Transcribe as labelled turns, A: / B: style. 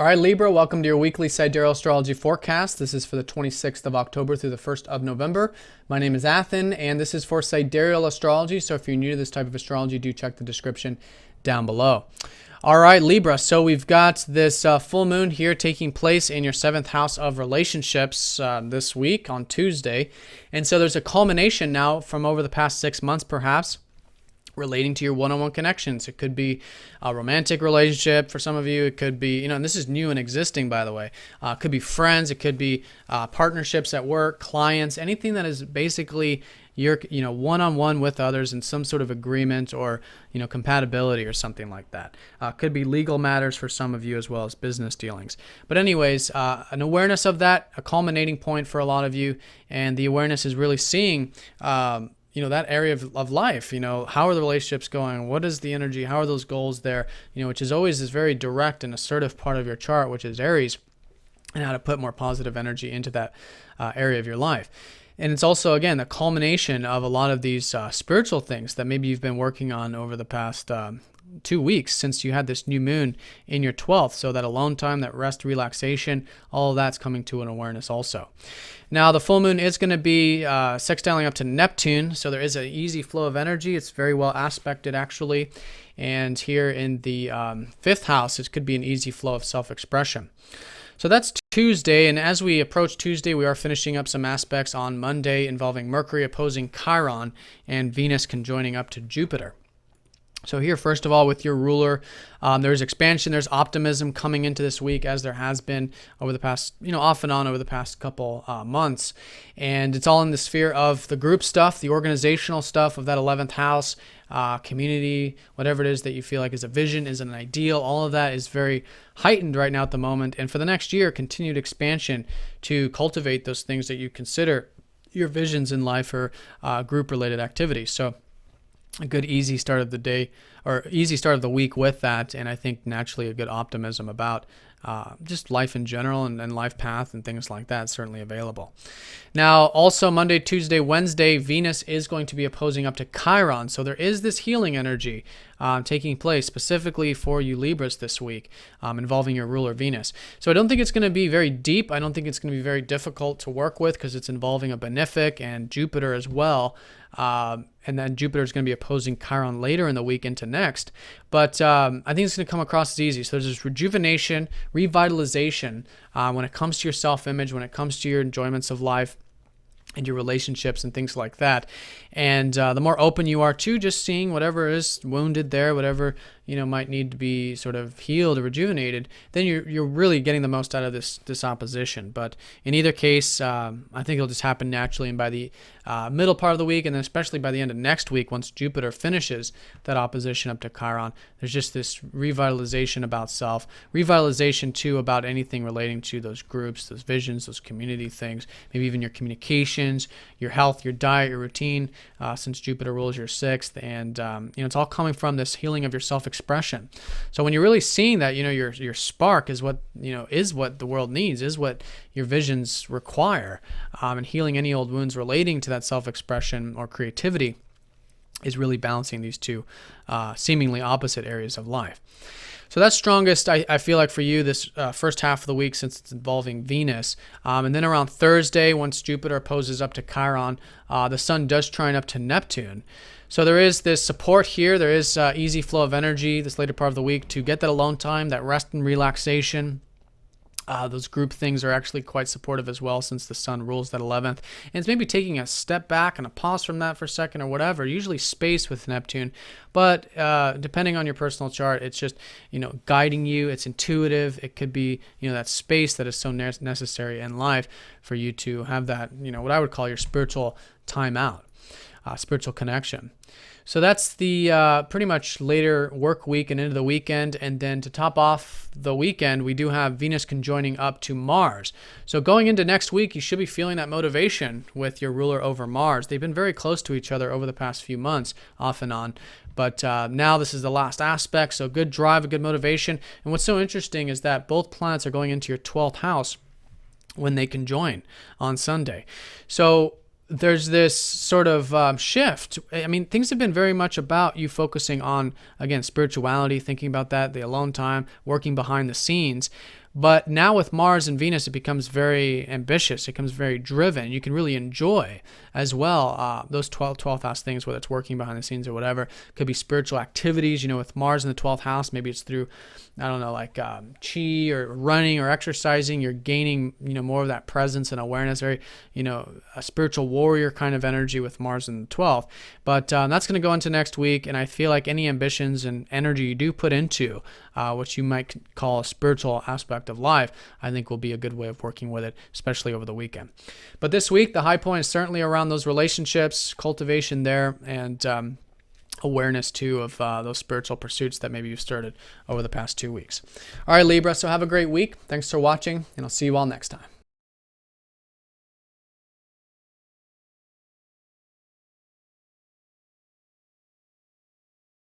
A: All right, Libra, welcome to your weekly Sidereal astrology forecast. This is for the 26th of October through the 1st of November. My name is Athen, and this is for Sidereal astrology. So if you're new to this type of astrology, do check the description down below. All right, Libra, so we've got this full moon here taking place in your 7th house of relationships this week on Tuesday. And so there's a culmination now from over the past 6 months, perhaps, relating to your one-on-one connections. It could be a romantic relationship for some of you. It could be, and this is new and existing, by the way. It could be friends. It could be partnerships at work, clients, anything that is basically your, one-on-one with others in some sort of agreement or, compatibility or something like that. Could be legal matters for some of you as well as business dealings. But anyways, an awareness of that, a culminating point for a lot of you, and the awareness is really seeing that area of life, how are the relationships going? What is the energy? How are those goals there? Which is always this very direct and assertive part of your chart, which is Aries, and how to put more positive energy into that area of your life. And it's also, again, the culmination of a lot of these spiritual things that maybe you've been working on over the past 2 weeks since you had this new moon in your 12th. So that alone time, that rest, relaxation, all of that's coming to an awareness also. Now, the full moon is going to be sextiling up to Neptune, so there is an easy flow of energy. It's very well aspected, actually. And here in the 5th house, it could be an easy flow of self-expression. So that's Tuesday, and as we approach Tuesday, we are finishing up some aspects on Monday involving Mercury opposing Chiron and Venus conjoining up to Jupiter. So here, first of all, with your ruler, there's expansion, there's optimism coming into this week, as there has been over the past, off and on over the past couple months. And it's all in the sphere of the group stuff, the organizational stuff of that 11th house, community, whatever it is that you feel like is a vision, is an ideal. All of that is very heightened right now at the moment. And for the next year, continued expansion to cultivate those things that you consider your visions in life or group-related activities. So a good easy start of the day or easy start of the week with that, and I think naturally a good optimism about just life in general and life path and things like that certainly available. Now, also Monday, Tuesday, Wednesday, Venus is going to be opposing up to Chiron, so there is this healing energy taking place specifically for you Libras this week involving your ruler Venus. So I don't think it's going to be very deep. I don't think it's going to be very difficult to work with because it's involving a benefic and Jupiter as well. And then Jupiter is going to be opposing Chiron later in the week into next. But I think it's going to come across as easy. So there's this rejuvenation, revitalization when it comes to your self-image, when it comes to your enjoyments of life and your relationships and things like that. And the more open you are to just seeing whatever is wounded there, whatever might need to be sort of healed or rejuvenated, then you're really getting the most out of this opposition. But in either case, I think it'll just happen naturally, and by the middle part of the week, and then especially by the end of next week, once Jupiter finishes that opposition up to Chiron, there's just this revitalization about self, revitalization too about anything relating to those groups, those visions, those community things, maybe even your communications, your health, your diet, your routine, since Jupiter rules your 6th, and it's all coming from this healing of your self-expression. So when you're really seeing that, your spark is what the world needs, is what your visions require, and healing any old wounds relating to that self-expression or creativity is really balancing these two seemingly opposite areas of life. So that's strongest, I feel like, for you this first half of the week, since it's involving Venus. And then around Thursday, once Jupiter opposes up to Chiron, the Sun does trine up to Neptune. So there is this support here. There is easy flow of energy this later part of the week to get that alone time, that rest and relaxation. Those group things are actually quite supportive as well, since the Sun rules that 11th. And it's maybe taking a step back and a pause from that for a second or whatever, usually space with Neptune. But depending on your personal chart, it's just, guiding you. It's intuitive. It could be, that space that is so necessary in life for you to have that, what I would call your spiritual time out, spiritual connection. So that's the pretty much later work week and into the weekend. And then to top off the weekend, we do have Venus conjoining up to Mars. So going into next week, you should be feeling that motivation with your ruler over Mars. They've been very close to each other over the past few months, off and on. But now this is the last aspect, so good drive, a good motivation. And what's so interesting is that both planets are going into your 12th house when they conjoin on Sunday. So there's this sort of shift. I mean, things have been very much about you focusing on, again, spirituality, thinking about that, the alone time, working behind the scenes. But now with Mars and Venus, it becomes very ambitious. It becomes very driven. You can really enjoy as well those 12th house things, whether it's working behind the scenes or whatever. Could be spiritual activities. With Mars in the 12th house, maybe it's through, I don't know, like chi or running or exercising. You're gaining, more of that presence and awareness, very, a spiritual warrior kind of energy with Mars in the 12th. But that's going to go into next week. And I feel like any ambitions and energy you do put into what you might call a spiritual aspect of life, I think will be a good way of working with it, especially over the weekend. But this week, the high point is certainly around those relationships, cultivation there, and awareness too of those spiritual pursuits that maybe you've started over the past 2 weeks. All right, Libra, so have a great week. Thanks for watching, and I'll see you all next time.